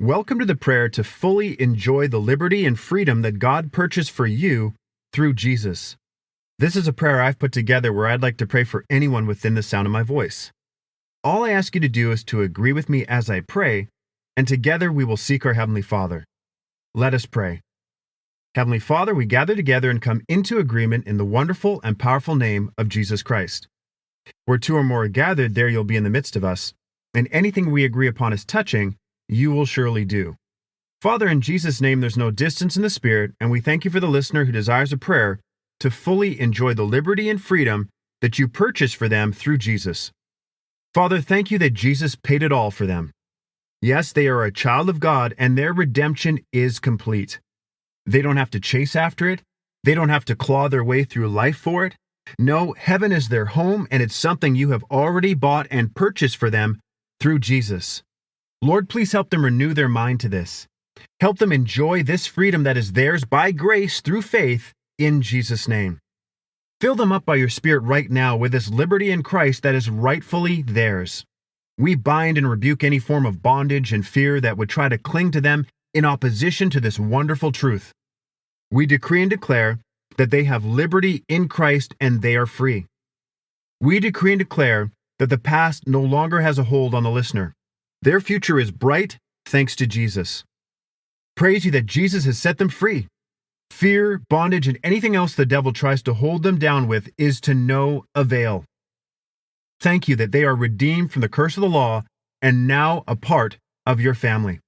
Welcome to the prayer to fully enjoy the liberty and freedom that God purchased for you through Jesus. This is a prayer I've put together where I'd like to pray for anyone within the sound of my voice. All I ask you to do is to agree with me as I pray, and together we will seek our Heavenly Father. Let us pray. Heavenly Father, we gather together and come into agreement in the wonderful and powerful name of Jesus Christ. Where two or more are gathered, there you'll be in the midst of us, and anything we agree upon as touching, you will surely do. Father, in Jesus' name, there's no distance in the Spirit, and we thank you for the listener who desires a prayer to fully enjoy the liberty and freedom that you purchased for them through Jesus. Father, thank you that Jesus paid it all for them. Yes, they are a child of God, and their redemption is complete. They don't have to chase after it. They don't have to claw their way through life for it. No, heaven is their home, and it's something you have already bought and purchased for them through Jesus. Lord, please help them renew their mind to this. Help them enjoy this freedom that is theirs by grace through faith in Jesus' name. Fill them up by your Spirit right now with this liberty in Christ that is rightfully theirs. We bind and rebuke any form of bondage and fear that would try to cling to them in opposition to this wonderful truth. We decree and declare that they have liberty in Christ and they are free. We decree and declare that the past no longer has a hold on the listener. Their future is bright thanks to Jesus. Praise you that Jesus has set them free. Fear, bondage, and anything else the devil tries to hold them down with is to no avail. Thank you that they are redeemed from the curse of the law and now a part of your family.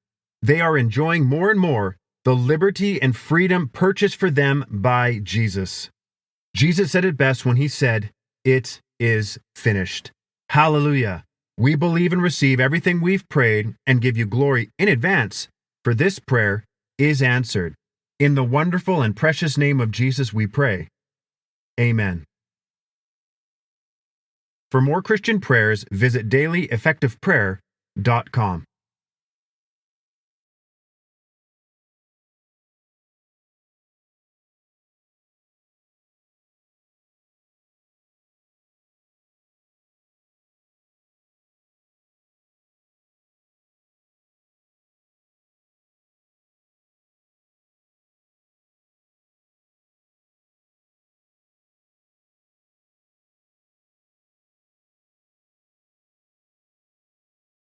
They are enjoying more and more the liberty and freedom purchased for them by Jesus. Jesus said it best when he said, "It is finished." Hallelujah. We believe and receive everything we've prayed and give you glory in advance, for this prayer is answered. In the wonderful and precious name of Jesus we pray. Amen. For more Christian prayers, visit DailyEffectivePrayer.com.